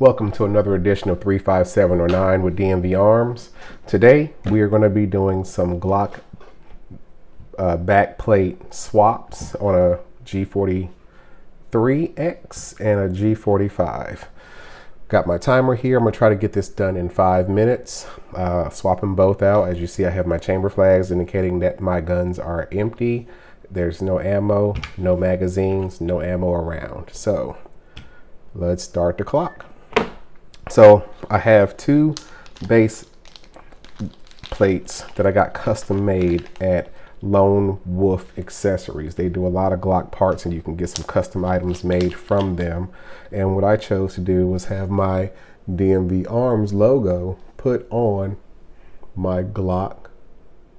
Welcome to another edition of 35709 with DMV Arms. Today we are going to be doing some Glock backplate swaps on a G43x and a G45. Got my timer here. I'm going to try to get this done in 5 minutes. Swap them both out. As you see, I have my chamber flags indicating that my guns are empty. There's no ammo, no magazines, no ammo around. So let's start the clock. So I have two base plates that I got custom made at Lone Wolf Accessories. They do a lot of Glock parts and you can get some custom items made from them. And what I chose to do was have my DMV Arms logo put on my Glock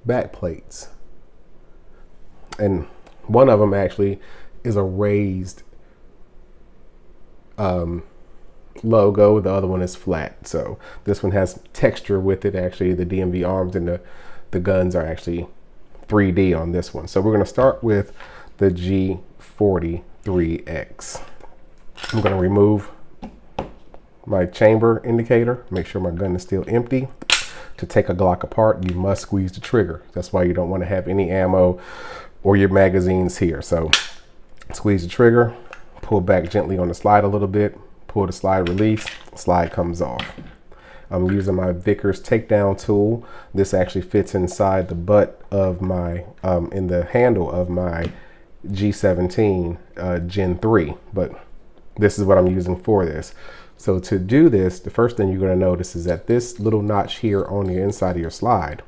backplates. And one of them actually is a raised logo, the other one is flat. So this one has texture with it. Actually, the DMV Arms and the guns are actually 3D on this one. So we're going to start with the G43x. I'm going to remove my chamber indicator, make sure my gun is still empty. To take a Glock apart, you must squeeze the trigger. That's why you don't want to have any ammo or your magazines here. So squeeze the trigger, pull back gently on the slide a little bit, pull the slide release, slide comes off. I'm using my Vickers Takedown Tool. This actually fits inside the butt of my, in the handle of my G17 Gen 3, but this is what I'm using for this. So to do this, the first thing you're going to notice is that this little notch here on the inside of your slide,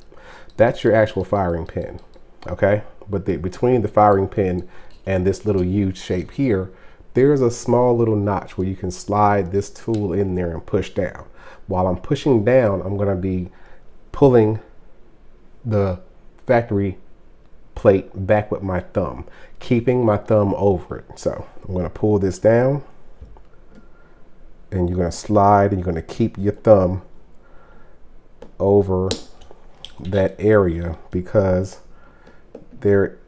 that's your actual firing pin, okay? But between the firing pin and this little U shape here, there's a small little notch where you can slide this tool in there and push down. While I'm pushing down, I'm going to be pulling the factory plate back with my thumb, keeping my thumb over it. So I'm going to pull this down and you're going to slide and you're going to keep your thumb over that area because there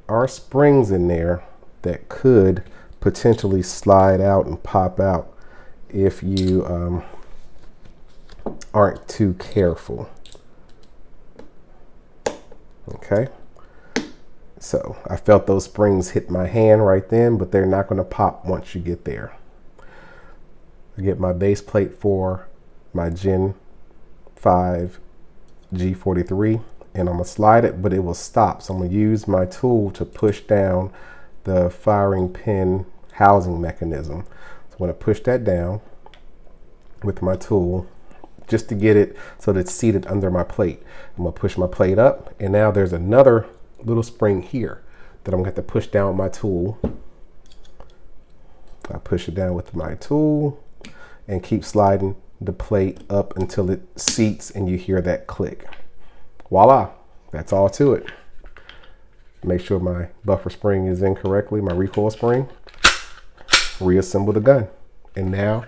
are springs in there that could potentially slide out and pop out if you aren't too careful. Okay, so I felt those springs hit my hand right then, but they're not going to pop once you get there. I get my base plate for my Gen 5 G43 and I'm going to slide it, but it will stop. So I'm going to use my tool to push down the firing pin housing mechanism. So I'm going to push that down with my tool just to get it so that it's seated under my plate. I'm going to push my plate up and now there's another little spring here that I'm going to have to push down with my tool. I push it down with my tool and keep sliding the plate up until it seats and you hear that click. Voila, that's all to it. Make sure my buffer spring is in correctly, my recoil spring. Reassemble the gun. And now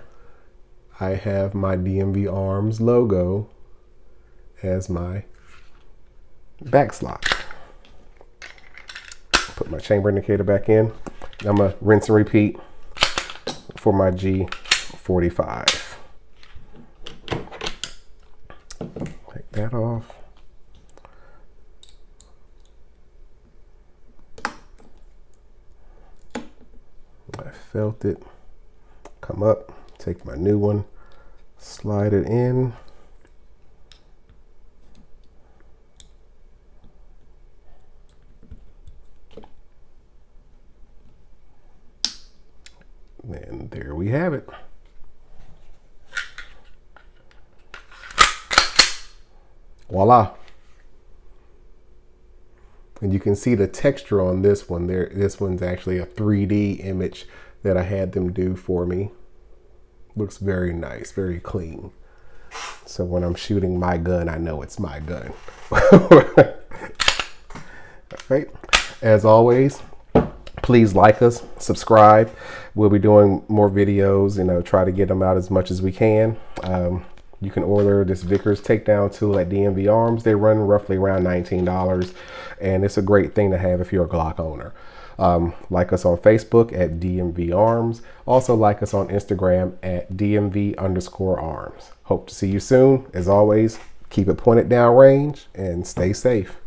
I have my DMV Arms logo as my back slot. Put my chamber indicator back in. I'm gonna rinse and repeat for my G45. Take that off. I felt it come up, take my new one, slide it in. And there we have it. Voila. And you can see the texture on this one there. This one's actually a 3D image that I had them do for me. Looks very nice, very clean. So when I'm shooting my gun, I know it's my gun. All right. As always, please like us, subscribe. We'll be doing more videos, try to get them out as much as we can. You can order this Vickers Takedown Tool at DMV Arms. They run roughly around $19, and it's a great thing to have if you're a Glock owner. Like us on Facebook at DMV Arms. Also like us on Instagram at DMV_Arms. Hope to see you soon. As always, keep it pointed down range and stay safe.